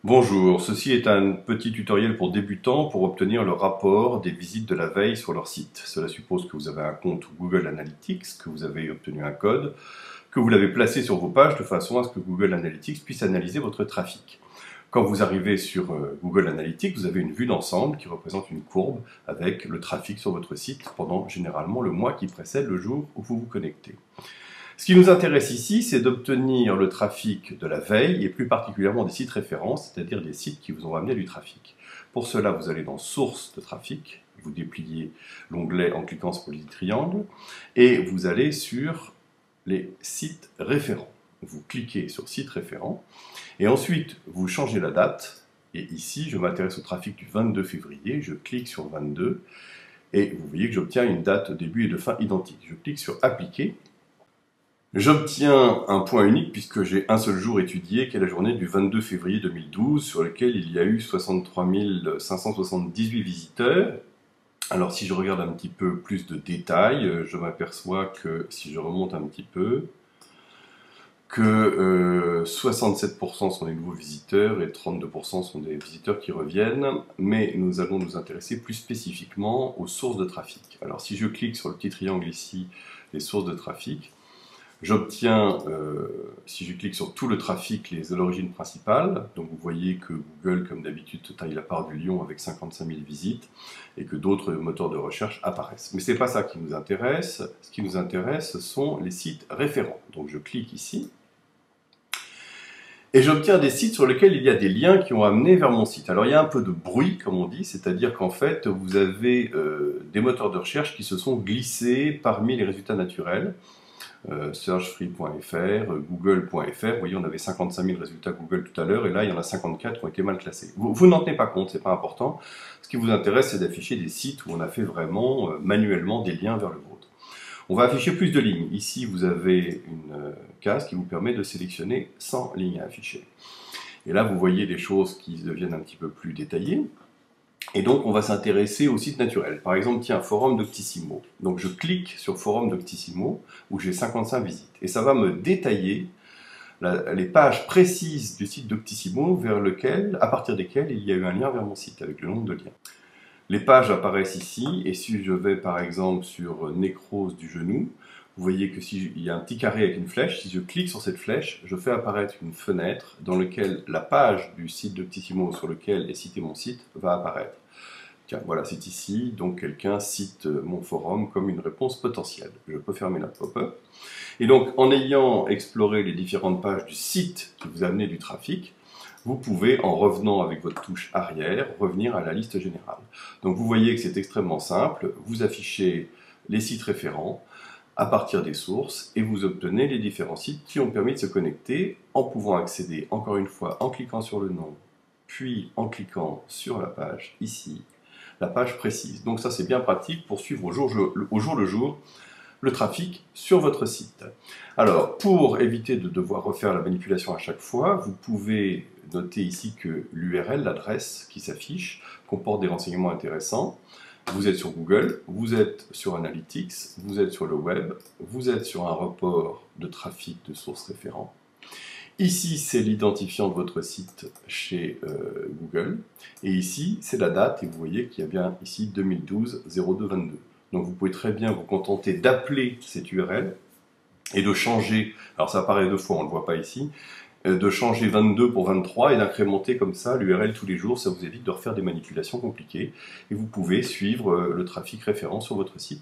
Bonjour, ceci est un petit tutoriel pour débutants pour obtenir le rapport des visites de la veille sur leur site. Cela suppose que vous avez un compte Google Analytics, que vous avez obtenu un code, que vous l'avez placé sur vos pages de façon à ce que Google Analytics puisse analyser votre trafic. Quand vous arrivez sur Google Analytics, vous avez une vue d'ensemble qui représente une courbe avec le trafic sur votre site pendant généralement le mois qui précède le jour où vous vous connectez. Ce qui nous intéresse ici, c'est d'obtenir le trafic de la veille et plus particulièrement des sites références, c'est-à-dire des sites qui vous ont ramené du trafic. Pour cela, vous allez dans Sources de trafic, vous dépliez l'onglet en cliquant sur le petit triangle et vous allez sur les sites référents. Vous cliquez sur Sites référents et ensuite vous changez la date. Et ici, je m'intéresse au trafic du 22 février, je clique sur 22 et vous voyez que j'obtiens une date de début et de fin identique. Je clique sur Appliquer. J'obtiens un point unique puisque j'ai un seul jour étudié, qui est la journée du 22 février 2012, sur lequel il y a eu 63 578 visiteurs. Alors si je regarde un petit peu plus de détails, je m'aperçois que si je remonte un petit peu, que 67% sont des nouveaux visiteurs et 32% sont des visiteurs qui reviennent, mais nous allons nous intéresser plus spécifiquement aux sources de trafic. Alors si je clique sur le petit triangle ici, les sources de trafic, j'obtiens, si je clique sur tout le trafic, les origines principales. Donc vous voyez que Google, comme d'habitude, taille la part du lion avec 55 000 visites et que d'autres moteurs de recherche apparaissent. Mais ce n'est pas ça qui nous intéresse. Ce qui nous intéresse, ce sont les sites référents. Donc je clique ici. Et j'obtiens des sites sur lesquels il y a des liens qui ont amené vers mon site. Alors il y a un peu de bruit, comme on dit, c'est-à-dire qu'en fait, vous avez des moteurs de recherche qui se sont glissés parmi les résultats naturels. Searchfree.fr, Google.fr, vous voyez on avait 55 000 résultats Google tout à l'heure et là il y en a 54 qui ont été mal classés. Vous n'en tenez pas compte, c'est pas important. Ce qui vous intéresse c'est d'afficher des sites où on a fait vraiment manuellement des liens vers le vôtre. On va afficher plus de lignes. Ici vous avez une case qui vous permet de sélectionner 100 lignes à afficher. Et là vous voyez des choses qui deviennent un petit peu plus détaillées. Et donc, on va s'intéresser aux sites naturels. Par exemple, tiens, Forum Doctissimo. Donc, je clique sur Forum Doctissimo, où j'ai 55 visites. Et ça va me détailler les pages précises du site Doctissimo à partir desquelles il y a eu un lien vers mon site, avec le nombre de liens. Les pages apparaissent ici, et si je vais par exemple sur nécrose du genou, vous voyez que s'il y a un petit carré avec une flèche, si je clique sur cette flèche, je fais apparaître une fenêtre dans laquelle la page du site Doctissimo sur lequel est cité mon site va apparaître. Tiens, voilà, c'est ici, donc quelqu'un cite mon forum comme une réponse potentielle. Je peux fermer la pop-up. Et donc, en ayant exploré les différentes pages du site qui vous a amené du trafic, vous pouvez, en revenant avec votre touche arrière, revenir à la liste générale. Donc vous voyez que c'est extrêmement simple, vous affichez les sites référents à partir des sources et vous obtenez les différents sites qui ont permis de se connecter en pouvant accéder, encore une fois, en cliquant sur le nom, puis en cliquant sur la page, ici, la page précise. Donc ça c'est bien pratique pour suivre au jour le jour le trafic sur votre site. Alors, pour éviter de devoir refaire la manipulation à chaque fois, vous pouvez noter ici que l'URL, l'adresse qui s'affiche, comporte des renseignements intéressants. Vous êtes sur Google, vous êtes sur Analytics, vous êtes sur le web, vous êtes sur un report de trafic de sources référents. Ici, c'est l'identifiant de votre site chez Google. Et ici, c'est la date, et vous voyez qu'il y a bien ici 2012-02-22. Donc vous pouvez très bien vous contenter d'appeler cette URL et de changer, alors ça apparaît deux fois, on ne le voit pas ici, de changer 22 pour 23 et d'incrémenter comme ça l'URL tous les jours, ça vous évite de refaire des manipulations compliquées et vous pouvez suivre le trafic référent sur votre site